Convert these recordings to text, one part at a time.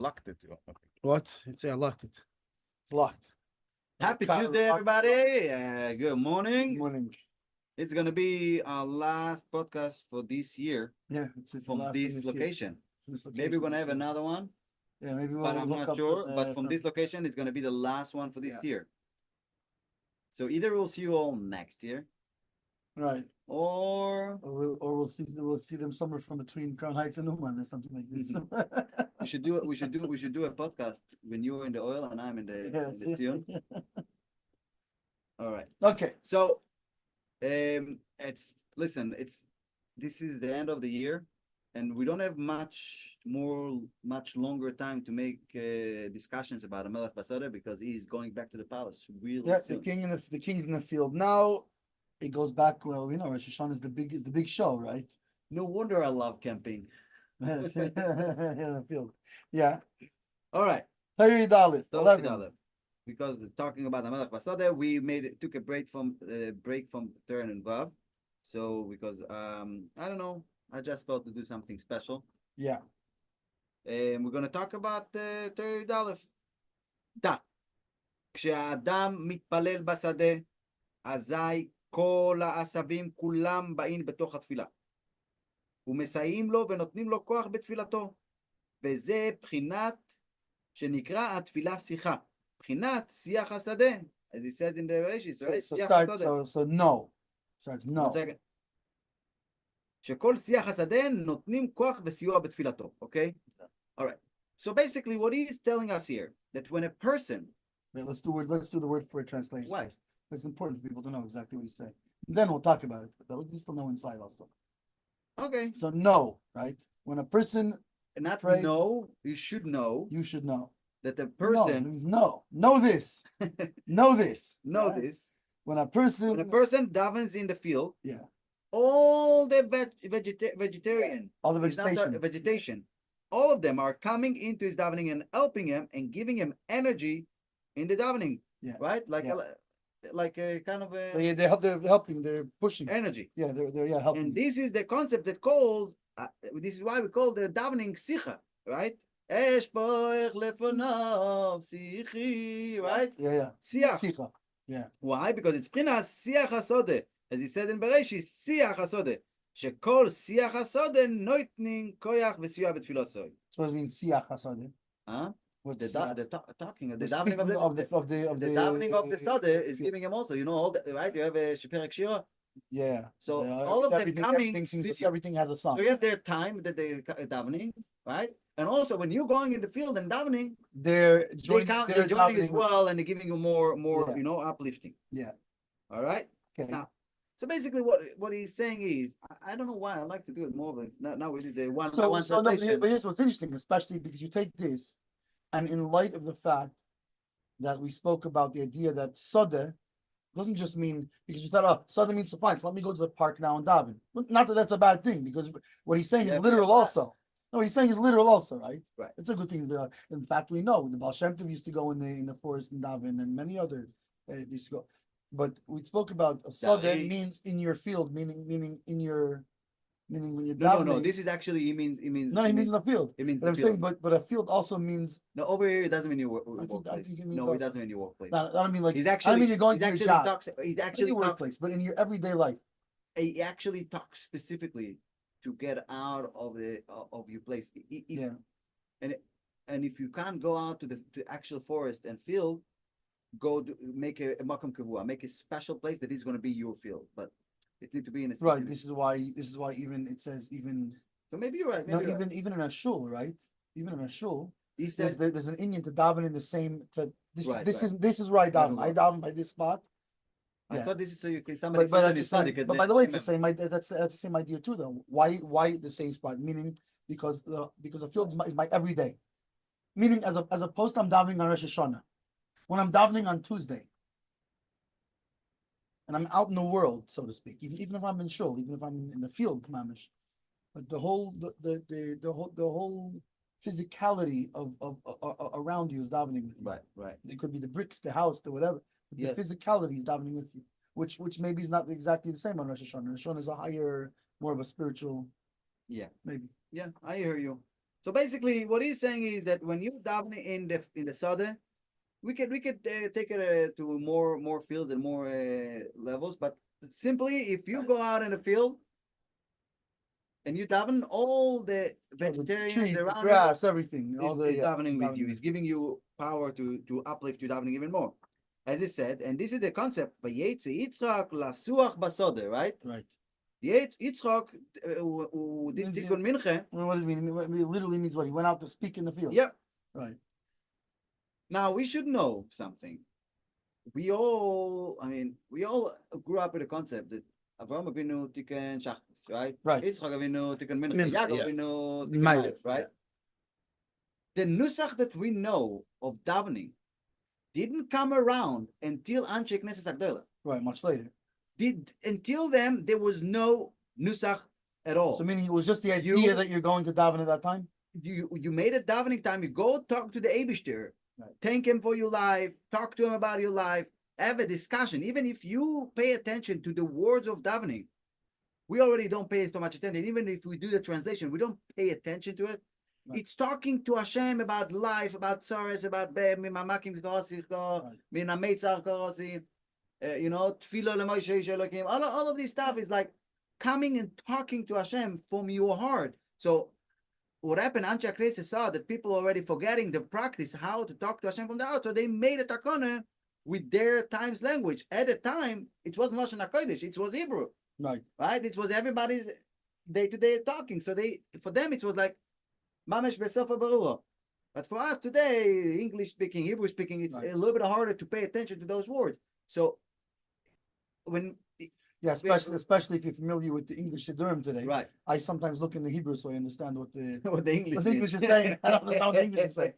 Locked it. What? It's I locked it. It's locked. Happy Tuesday, everybody. Good morning. Good morning. It's going to be our last podcast for this year. Yeah, it's the from last this year. location. This Maybe we're going to have location. another one, Yeah, maybe we'll but I'm hook not up sure. with, But from this location, it's going to be the last one for this year. So either we'll see you all next year, right, or we'll see them somewhere from between Crown Heights and Uman or something like this. we should do a podcast when you're in the oil and I'm in the Zion. All right. Okay. So this is the end of the year, and we don't have much longer time to make discussions about Melech Basada because he's going back to the palace really soon. The king's in the field now. It goes back. Well, Rosh Hashanah is the big show, right? No wonder I love camping. The field. Yeah. All right. Torah 11. Because talking about the Melech Basada, we took a break from Torah and Vav. So because I don't know, I just felt to do something special. Yeah. And we're gonna talk about Torah Aleph. דע, כשהאדם מתפלל בשדה, אזי כל העשבים כולם באים בתוך התפילה. ומסייעים לו ונותנים לו כוח בתפילתו. וזה בחינת שנקרא התפילה שיחה. בחינת שיח השדה. As it says in the Bereshit, right? שיח השדה. So no. So it's no. שכל שיח השדה נותנים כוח וסיוע בתפילתו. Okay? All right. So basically what he's telling us here, that when a person... Wait, let's do the word for a translation. Why? It's important for people to know exactly what he's saying. And then we'll talk about it, but let's still know inside also. Okay. So no, right? When a person not prays, know, you should know. You should know. That the person... No. Know this. Know this. Know this. When a person davens in the field, yeah, all the vegetarian, all the vegetation, all of them are coming into his davening and helping him and giving him energy in the davening. Yeah. Right? Like a kind of a... They're helping, they're pushing. Energy. Yeah, they're helping. And this is the concept that calls, this is why we call the davening sicha, right? Right? Yeah. Siach. Yeah. Why? Because it's Prinas Siach HaSodeh. As he said in Bereshit, Siach HaSodeh. Shekol Siach HaSodeh noitning koyach v'siyah b'tfilosoi. So it means Siach HaSodeh. Huh? What's the talking the davening of the davening of the Sodeh is giving him also, all the, right? You have a Sheperek Shira. Yeah. So all of them coming. Everything has a song. So you have their time that they davening, right? And also when you're going in the field and davening, they're joining as well, and they're giving you more uplifting. Yeah. All right. Okay. Now, so basically, what he's saying is, I don't know why I like to do it more, but now we did the one. But here's what's interesting, especially because you take this, and in light of the fact that we spoke about the idea that Sodeh doesn't just mean, because you thought, Sodeh means fine, so let me go to the park now and daven. Not that that's a bad thing, because what he's saying is literal also. No, he's saying is literal also, right? Right. It's a good thing. In fact, we know the Baal Shem Tov used to go in the forest and daven, and many other used to go. But we spoke about a Sodeh means in your field, meaning when you're davening. No. This is actually he means. No, he means in the field. It means. But I'm saying, but a field also means. No, over here it doesn't mean your workplace. No, it doesn't mean your workplace. No, I don't mean like. He's actually. I mean you're going to your job. He actually talks, workplace, but in your everyday life. He actually talks specifically to get out of your place. Yeah. And if you can't go out to the actual forest and field, make a makom kavua, make a special place that is going to be your field, but it needs to be in a specific... Right. This is why even it says even. So maybe you're right. Even in a shul, right? Even in a shul, he says there's an Indian to daven in the same. This is where I daven. I daven by this spot. I thought this is so you can somebody. But by the way, it's the same. That's the same idea too, though. Why the same spot? Meaning because a field is my everyday. Meaning as opposed to I'm davening on Rosh Hashanah. When I'm davening on Tuesday, and I'm out in the world, so to speak, even if I'm in shul, even if I'm in the field, mamish, but the whole physicality of around you is davening with you. Right. It could be the bricks, the house, the whatever. The physicality is davening with you, which maybe is not exactly the same on Rosh Hashanah. Rosh Hashanah is a higher, more of a spiritual. Yeah. Maybe. Yeah, I hear you. So basically, what he's saying is that when you daven in the Sadeh, we could take it to more fields and more levels. But simply, if you go out in the field and you daven, all the vegetarians trees, the around grass, everything, you all the is yeah, davening with you. davening. It's giving you power to uplift your davening even more. As he said, and this is the concept. Vayetze Yitzchak lasuach basode, right? Right. Yitzchak who did Means you- tikkun minche. What does it mean? It literally means what? He went out to speak in the field. Yep. Right. Now we should know something. We all grew up with the concept that Avraham Avinu tikkun shachris, right? Right. Yitzchak Avinu tikkun mincha, Mincha, Yaakov yeah. Avinu tikkun Ma'ariv, ma'ariv, right? The nusach that we know of davening didn't come around until Anshe Knesset Agdola. Right, much later. Until then, there was no nusach at all. So meaning it was just the idea that you're going to daven at that time? You made a davening time, you go talk to the Eibishter, Right. thank him for your life, talk to him about your life, have a discussion. Even if you pay attention to the words of davening, we already don't pay so much attention. Even if we do the translation, we don't pay attention to it. Right. It's talking to Hashem about life, about sorrows, about mimamakim korosi, minametzar korosi, tefillah leMoshe Elokim. All of this stuff is like coming and talking to Hashem from your heart. So what happened, Anshe Knesset saw that people already forgetting the practice, how to talk to Hashem from the heart. So they made a takana with their time's language. At the time, it wasn't Lashon HaKodesh, it was Hebrew. Right. It was everybody's day-to-day talking. So for them, it was like, Mamesh Besofa Barura. But for us today, English speaking, Hebrew speaking, it's a little bit harder to pay attention to those words. So especially if you're familiar with the English Siddurim today. Right. I sometimes look in the Hebrew so I understand what the English is saying. I don't understand what the English is saying.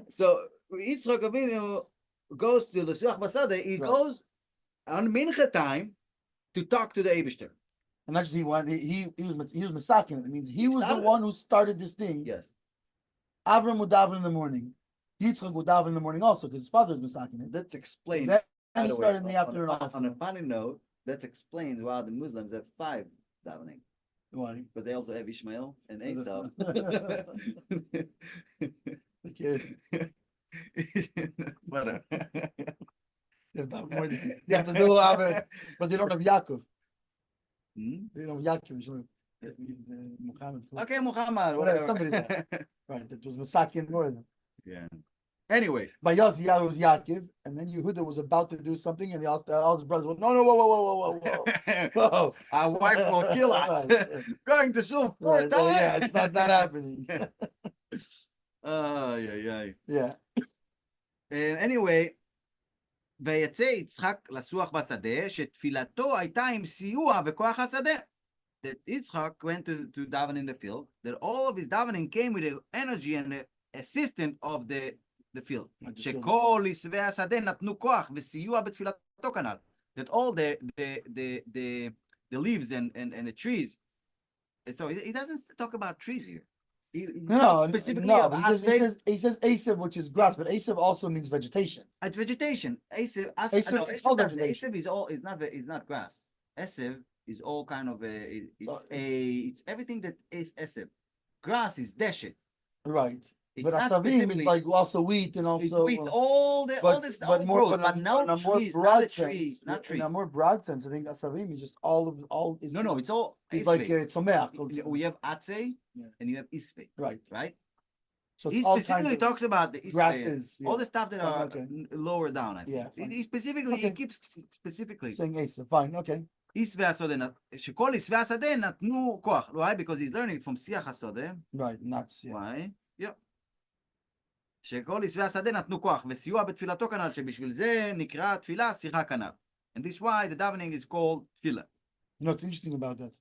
So Yitzchak Avinu goes to the Suach Basade. He goes on Mincha time to talk to the Eibishter. And actually, he was Masakin. It means he was the one who started this thing. Yes. Avram would daven in the morning. Yitzchak would daven in the morning also because his father was Masakin. That's explained. And he started in the afternoon also. On a funny note, that's explained why the Muslims have 5 davening. Why? But they also have Ishmael and Esau. Okay. Whatever. You have to do it, but they don't have Yaakov. They don't have Yaakov. Muhammad. Okay, Muhammad. Whatever. Somebody there. Right. That was Masakin more than. Yeah. Anyway. But Yossi was Yaakov, and then Yehuda was about to do something, and all his brothers went, no, whoa. Our wife will kill us. Going to shul 4 times. Yeah, it's not happening. Yeah. Anyway, ויצא יצחק לסוח בשדה, שתפילתו הייתה עם סיוע וכוח השדה. That Yitzchak went to daven in the field, that all of his davening came with the energy and the assistance of the field. שכל עשבי השדה נתנו כוח וסיוע בתפילתו כנ"ל. That all the leaves and the trees. So he doesn't talk about trees here. Specifically he says Asev, which is grass, but Asev also means vegetation. It's vegetation. Asev is not grass. Asev is all kind of it's everything that is Asev. Grass is deshet. Right. But Asavim is like also wheat and also wheat, all this but in a more broad sense. In a more broad sense, I think Asavim is just all is no, it's all it's like Tomeach. We have Atze and you have Isve. Right. So he specifically talks about the grasses, all the stuff that are lower down. I think. Yeah. He specifically he keeps specifically saying Asa. Fine, okay. שכל עשבי השדה נתנו כוח. Why? Because he's learning from שיח השדה. Right, nuts. Why? Yeah. שכל עשבי השדה נתנו כוח, וסיוע בתפילתו כנ"ל, שבשביל זה נקרא תפילה שיחה כנ"ל. And this is why the davening is called תפילה. You know what's interesting about that?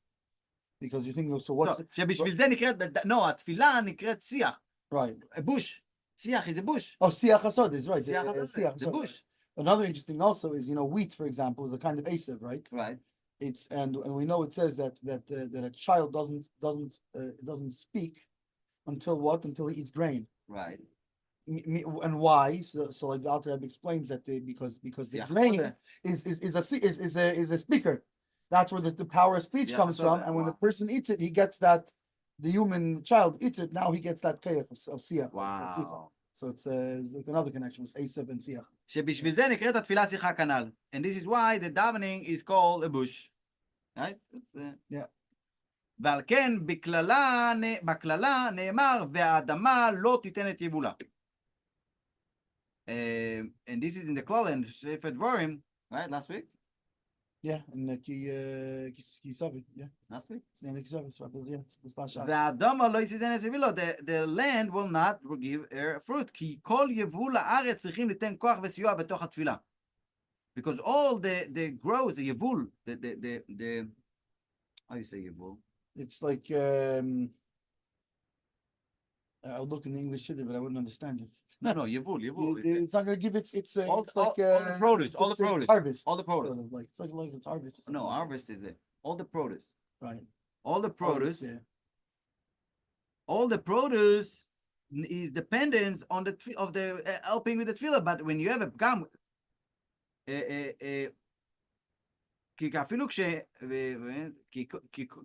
Because you think, so what's... שבשביל זה נקראת, התפילה נקראת שיח. Right. A bush. שיח is a bush. Oh, שיח הסוד is right. שיח, the bush. Another interesting also is, wheat, for example, is a kind of Asev, right? Right. It's and we know it says that a child doesn't speak until what? Until he eats grain. Right. And why? So like the Alter Rebbe explains that because the grain is a speaker. That's where the power of speech comes from, and when the person eats it, he gets that the human child eats it, now he gets that kayach of siach. Wow. So it's like another connection with Esav and siach. שבשביל זה נקראת התפילה שיחה כנ"ל. And this is why the davening is called a bush. Right? Yeah. ועל כן בקללה נאמר והאדמה לא תיתן את יבולה. And this is in the Klal and Sefer Dvarim, right? Last week? Yeah, and Kisavi, yeah. Last week? It's the end of Kisavi, so yeah, it's last shot. והאדמה לא תיתן את יבולה. The land will not give fruit. כי כל יבול הארץ צריכים ליתן כוח וסיוע בתוך התפילה. Because all the growth, the yevul, the how you say yevul? It's like I would look in the English shidduch, but I wouldn't understand it. No, yevul. It's not gonna give it's all, it's like all the produce, all the it's produce, harvest, all the produce. sort of like it's like it's harvest. Or something No, like harvest is it. All the produce. that. Right. All the produce. Yeah. All the produce is dependent on the helping with the tefillah. But when you have a pgam, כי אפילו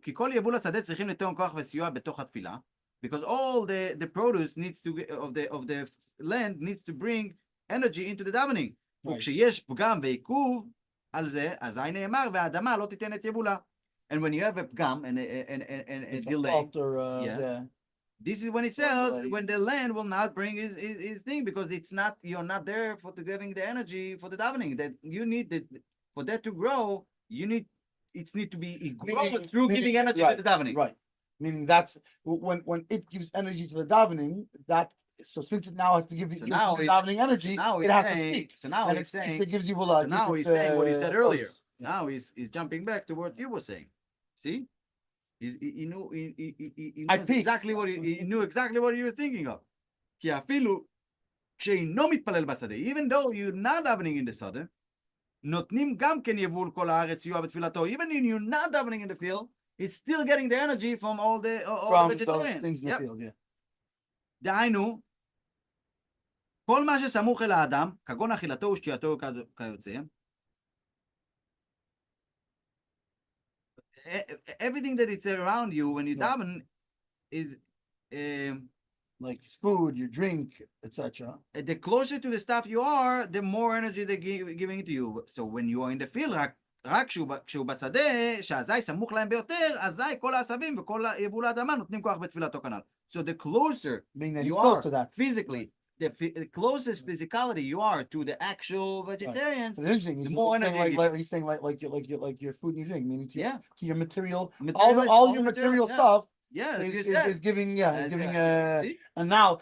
כי כל יבול השדה צריכים לתרום כוח וסיוע בתוך התפילה, because all the produce needs to of the land needs to bring energy into the davening. וכשיש פגם ועיכוב על זה, אזי נאמר והאדמה לא תיתן את יבולה. And when you have a pgam and a delay, this is when it says when the land will not bring his thing, because it's not, you're not there for the giving the energy for the davening that you need for that to grow. You need to be grown through giving energy to the davening. Right. Meaning that's when it gives energy to the davening, that so since it now has to give you the davening energy, it has to speak. So now it gives you so now he's saying what he said earlier. Now he's jumping back to what you were saying. See? He knew exactly what he knew exactly what you were thinking of. כי אפילו כשאינו מתפלל בשדה, even though you're not davening in the sudden, נותנים גם כן יבול כל הארץ סיוע בתפילתו. Even if you're not davening in the field, it's still getting the energy from all the vegetarians. Things in the field, yeah. דהיינו, כל מה שסמוך אל האדם, כגון אכילתו ושתייתו כיוצא, everything that is around you when you daven is like food, your drink, etc. The closer to the stuff you are, the more energy they're giving to you. So when you are in the field, רק כשהוא בשדה, שהזי סמוך להם ביותר, אזי כל העשבים וכל יבול האדמה נותנים כוח בתפילתו כנ"ל. So the closer you are to that physically, the closest physicality you are to the actual vegetarians, so interesting. The more energy he's saying like your food and your drink, meaning to your material all your material stuff. Yeah, is giving and now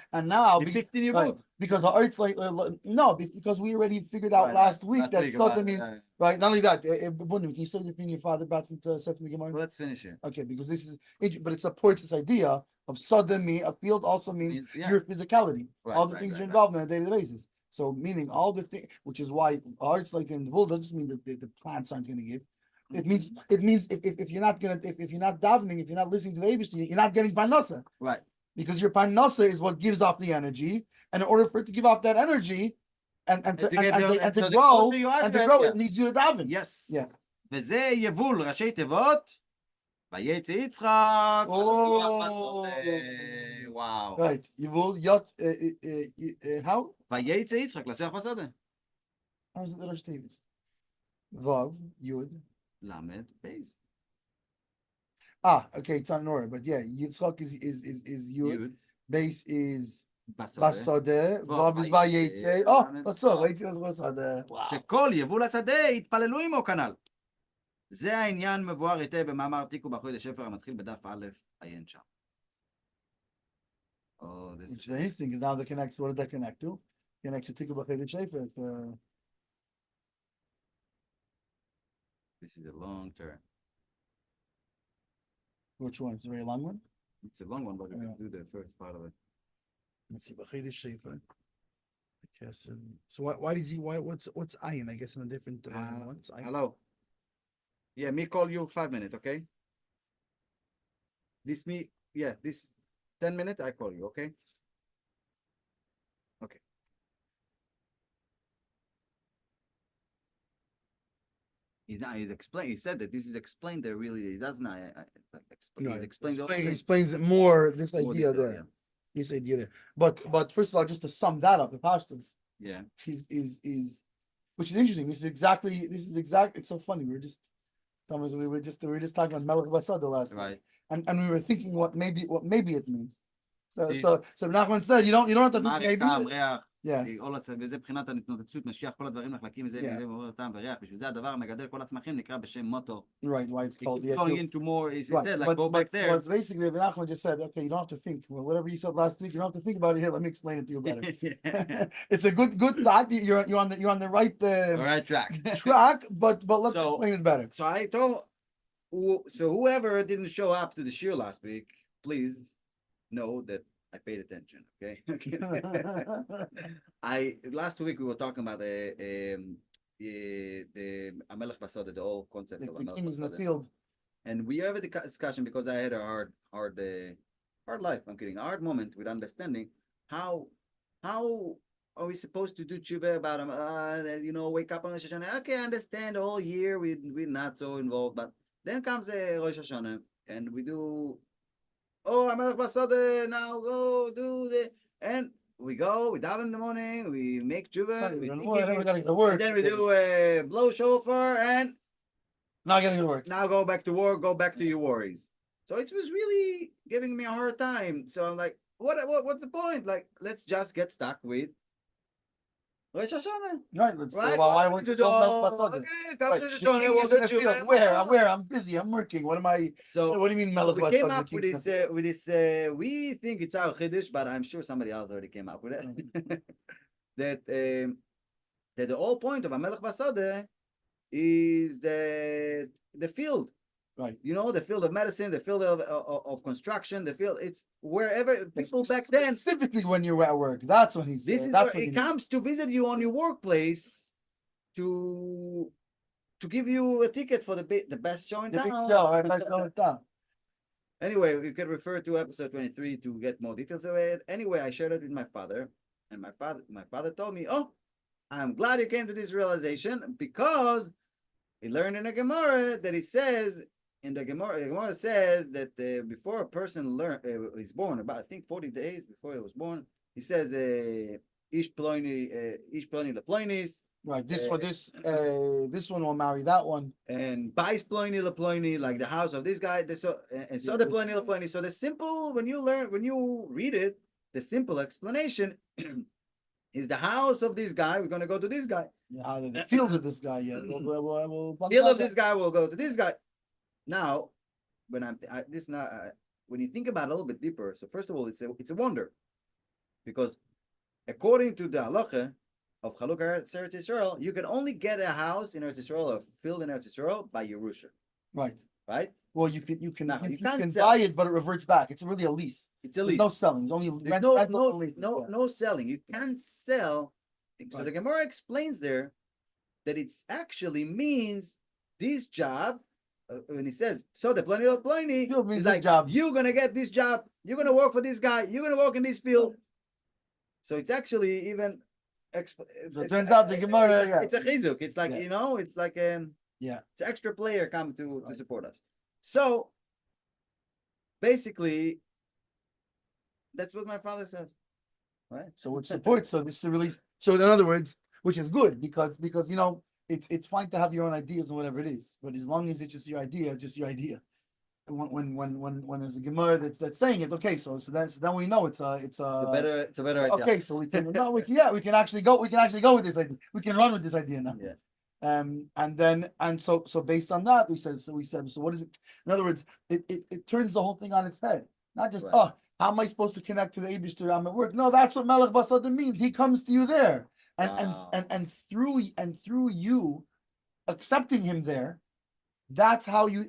because it's like no, because we already figured out last week that Sota means right. Not only that, Bunim, can you say the thing your father brought me to Sefer the Gemara? Well, let's finish here. Okay, because this is but it supports this idea of Sota me a field also means your physicality, all the things you're involved in on a daily basis. So meaning all the things, which is why arts like in the world doesn't mean that the plants aren't going to give. It means if you're not gonna if you're not davening, if you're not listening to the Eibush, you're not getting parnasa. Right. Because your parnasa is what gives off the energy, and in order for it to give off that energy and to grow, it needs you to daven. Yes. Yeah. וזה יבול ראשי תיבות, ויצא יצחק. Wow. Right. Yevul yot how? ויצא יצחק לשיח בשדה. How is it the Rosh Tevis? Vav Yud. Lamed Beis. Okay, it's not in order, but yeah, Yitzchak is Yud. Beis is Basodeh. Vav is Vayetze. That's all. Vayetze is Basodeh. שכל יבול השדה יתפללו עמו כנ"ל. זה העניין מבואר היטב במאמר תיקו באחרית השפר המתחיל בדף א' עיין שם. Which is interesting because now that connects. What did that connect to? Connects to Tikku B'Chayil Shefer. This is a long term. Which one? It's a very long one? It's a long one, but we can do the first part of it. Let's see. B'Chayil Shefer. So why does he? What's Ayin? I guess in a different one. Hello. Yeah, me call you 5 minutes, okay? This 10 minutes I call you, okay? Okay. He's explained. He said that this is explained there. Really, he doesn't. He's Right. explained the whole He thing. explains it more, this More idea detail, there. This idea there. But first of all, just to sum that up, the pastors yeah. is which is interesting. This is exact. It's so funny. Thomas, we were just talking about Melech Basada last Right. week, and we were thinking what maybe it means. So See? Nachman said you don't have to think מוות, maybe. טעם, ריח, Yeah. וזה בחינת הנתנותצות, משיח כל הדברים נחלקים מזה Yeah. ומעורר טעם וריח, בשביל זה הדבר המגדל כל הצמחים נקרא בשם מוטו. Right, why it's He called keeps going into more, he right. said, like, go back there. But basically, Nachman just said, okay, you don't have to think. Well, whatever you said last week, you don't have to think about it here. Let me explain it to you better. It's a good thought. You're on the right All right, track. track, but let's explain it better. So I told, so whoever didn't show up to the shir last week, please know that I paid attention, okay? Last week we were talking about the Amelech Basada, the whole concept of The Amelech kings in the Basada. field. And we have a discussion because I had a hard life. I'm kidding. A hard moment with understanding how are we supposed to do tshuva about wake up on Rosh Hashanah? Okay, I understand the whole year we're not so involved, but then comes Rosh Hashanah and we do. Oh, Amelech Basada, now go do the and we daven in the morning, we make tshuva, and then we do blow shofar and. Now I gotta go to work. Now go back to work, go back to your worries. So it was really giving me a hard time. So I'm like, what's the point? Like, let's just get stuck with Rosh Hashanah. Right, let's Right? why won't you Okay, come right. to Rosh Hashanah, we'll in the do field. Where? I'm busy, I'm working. What am I? So what do you mean Melech we came Basada, up with this we think it's our Chiddush, but I'm sure somebody else already came up with it. that the whole point of a Melech Basada is the field, right? The field of medicine, the field of construction, the field. It's wherever people back then. Specifically, when you're at work, that's when he's. This is where he comes to visit you on your workplace to give you a ticket for the best show in town. Big show, right? Best show in town. Anyway, you can refer to episode 23 to get more details of it. Anyway, I shared it with my father, and my father told me, "Oh, I'm glad you came to this realization because he learned in a Gemara that it says in the Gemara says that before a person is born, about I think 40 days before he was born, he says ish ploni leploinis. Right. This one will marry that one. And bais ploni leploini, like the house of this guy. So the ploni leploini. So the simple when you read it, the simple explanation. Is the house of this guy? We're going to go to this guy. Yeah, the field of this guy. Yeah, we'll field of this guy. We'll go to this guy. Now, when when you think about it a little bit deeper. So first of all, it's a wonder, because according to the halacha of Chalukah Eretz Yisrael, you can only get a house in Eretz Yisrael, a field in Eretz Yisrael, by Yerusha. Right. Right. Well, you can sell. buy it, but it reverts back. It's really a lease. It's a lease. There's no selling. It's only no selling. You can't sell. So the Gemara explains there that it actually means this job. When he says, so the plani of plani, it's like job. You're gonna get this job. You're gonna work for this guy. You're gonna work in this field. So it's actually even. So it turns out the Gemara. It's a chizuk. It's like it's like it's an extra player come to support us. So basically, that's what my father says, right? So which supports. So this is a release. So in other words, which is good because it's fine to have your own ideas and whatever it is, but as long as it's just your idea, And when there's a Gemara that's saying it, okay, so then we know it's a better idea. Okay, so we can actually go with this idea. We can run with this idea now. Yeah. So based on that, we said so what is it? In other words, it turns the whole thing on its head. Not just how am I supposed to connect to the Eibishter? I'm at work. No, that's what Melech Basada means. He comes to you there, and through you accepting him there, that's how you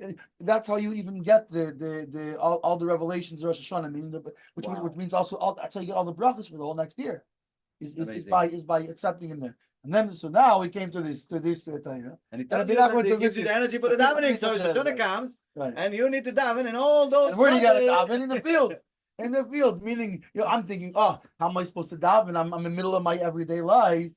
even get the all the revelations of Rosh Hashanah, meaning which means also that's how you get all the brachas for the whole next year, is by accepting him there. And then so now we came to this Tanina. And it gives you the energy for the davening. So Rosh Hashanah comes, and you need to daven, and all those. And where do you got to daven? In the field. In the field, meaning I'm thinking, how am I supposed to daven? I'm in the middle of my everyday life.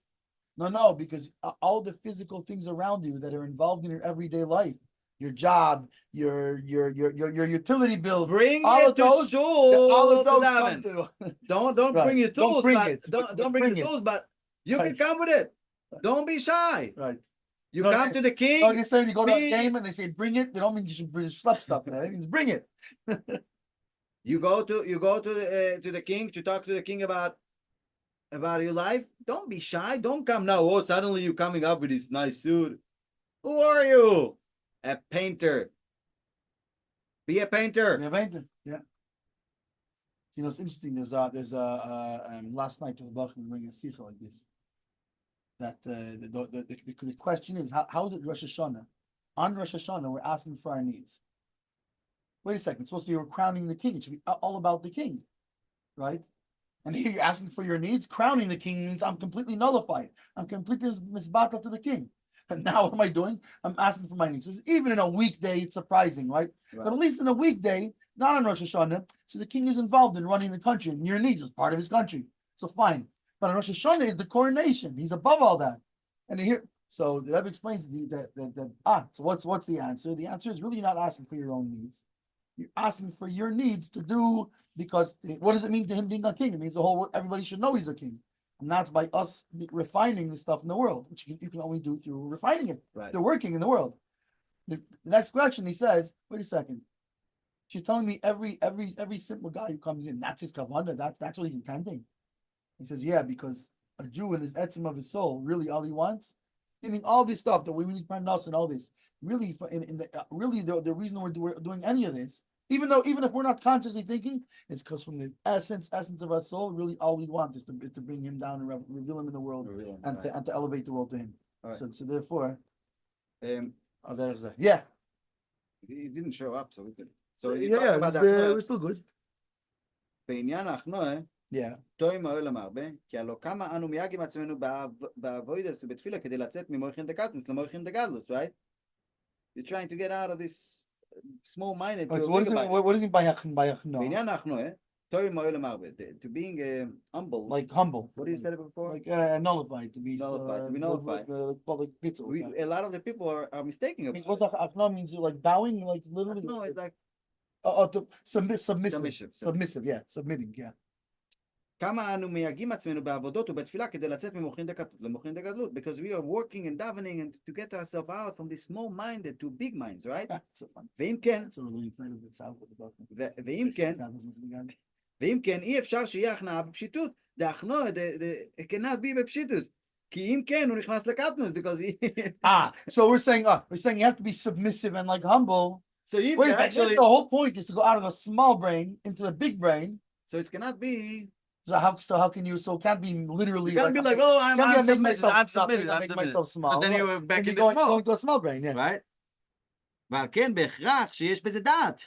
No, because all the physical things around you that are involved in your everyday life, your job, your utility bills, Bring all it of to those, all shul of to those come daven. to. Don't Right. bring your Don't tools, bring but it. don't bring your tools, but you Right. can come with it. Don't be shy. Right. You No, come to the No, king. you're saying you go to a be- game and they say bring it. They don't mean you should bring schlep stuff there. It means bring it. You go to the king to talk to the king about your life. Don't be shy. Don't come now. Oh, suddenly you're coming up with this nice suit. Who are you? A painter. Be a painter. Yeah. You know, it's interesting. There's last night to the Bach was doing a sikha like this. That the question is how is it Rosh Hashanah? On Rosh Hashanah, we're asking for our needs. Wait a second. It's supposed to be we're crowning the king. It should be all about the king, right? And here you're asking for your needs. Crowning the king means I'm completely nullified. I'm completely misbatal to the king. And now what am I doing? I'm asking for my needs. So even in a weekday, it's surprising, right? But at least in a weekday, not on Rosh Hashanah, so the king is involved in running the country, and your needs is part of his country. So fine. But on Rosh Hashanah is the coronation. He's above all that. And here, so the Rebbe explains so what's the answer? The answer is really you're not asking for your own needs. You're asking for your needs to do, because what does it mean to him being a king? It means everybody should know he's a king. And that's by us refining the stuff in the world, which you can only do through refining it. Right. They're working in the world. The next question, he says, wait a second. She's telling me every simple guy who comes in, that's his kavanah, that's what he's intending. He says, yeah, because a Jew in his etzim of his soul, really all he wants, meaning all this stuff that we need parnas and all this, really the reason we're doing any of this, even if we're not consciously thinking, it's because from the essence of our soul, really all we want is to bring him down and reveal him in the world and to elevate the world to him. Right. So therefore, there's a yeah. He didn't show up, so we could. So we're still good. בעניין האחנואה, Yeah. טוי מאוהל המרבה, כי הלא כמה אנו מייגים עצמנו באבוידס ובתפילה כדי לצאת ממויכין דקטנס למויכין דגדלוס, right? You're trying to get out of this small-minded. Right, so what does it mean by achnoah? בעניין האחנואה, טוי מאוהל המרבה, to being humble. Like humble. What did you say before? Like nullified, to be nullified. A lot of the people are mistaking about it. What's achnoah means? Like bowing, like literally. No, it's like submissive, yeah, submitting, yeah. כמה אנו מייגעים עצמנו בעבודות ובתפילה כדי לצאת ממוחין דקטות למוחין דגדלות, because we are working and davening and to get ourselves out from this small-minded to big minds, right? ואם כן, אי אפשר שיהיה הכנעה בפשיטות. דהכנוע, it cannot be בפשיטוס. כי אם כן, הוא נכנס לקטנות, because so we're saying you have to be submissive and like humble. So you actually the whole point is to go out of a small brain into the big brain. So it cannot be. So how can you? So it can't be literally. You can't be like, oh, I'm submitted. I make myself small. But then you're back in the small. Going to a small brain, yeah. Right? ועל כן בהכרח שיש בזה דעת.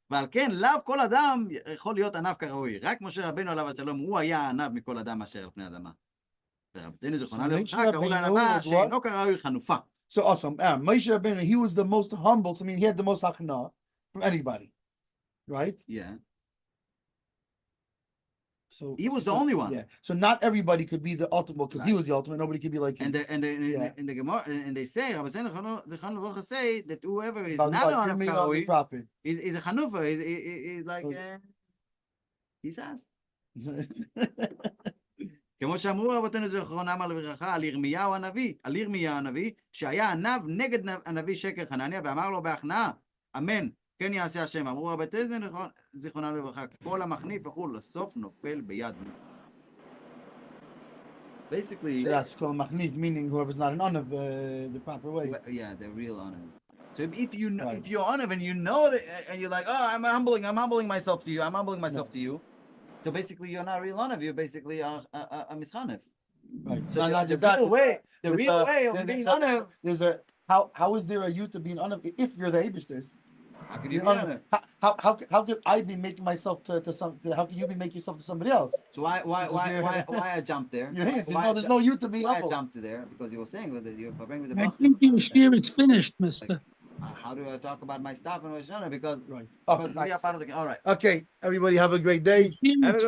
ועל כן לאו כל אדם יכול להיות ענב כראוי. רק משה רבנו עליו השלום, הוא היה ענב מכל אדם אשר על פני האדמה. ורבתנו זיכרונה לברכה קראו לענבה שאינו כראוי חנופה. So awesome. Moshe Rabbeinu, he was the most humble. So I mean, he had the most hachna from anybody, right? Yeah. So he was the only one. Yeah. So not everybody could be the ultimate because he was the ultimate. Nobody could be like him. And the Gemara, and they say, Rabbi Zechon say that whoever is not on the prophet is a chanufa. Is like he says. כמו שאמרו רבותינו זיכרונם לברכה על ירמיהו הנביא, שהיה ענב נגד הנביא שקר חנניה, ואמר לו בהכנעה, אמן, כן יעשה השם. אמרו רבותינו זיכרונם לברכה, כל המחניף וכו' לסוף נופל ביד. Basically, that's called machnif, meaning whoever's not an onav the proper way. Yeah, the real onav. So if you know, if you're onav and you know it, and you're like, oh, I'm humbling myself to you, so basically, you're not a real onav. You're basically a mischanev. Right. So the real way of being onav. There's a how is there a you to be an onav if you're the eibishter's? How could you be onav? How could I be making myself to some? How can you be making yourself to somebody else? So why I jumped there? There's no you to be why humble. I jumped there because you were saying that you're with the. I think you steer it's finished, mister. How do I talk about my stuff in Rosh Hashanah? Because right. We are part of the. All right. Okay, everybody have a great day. It's finished.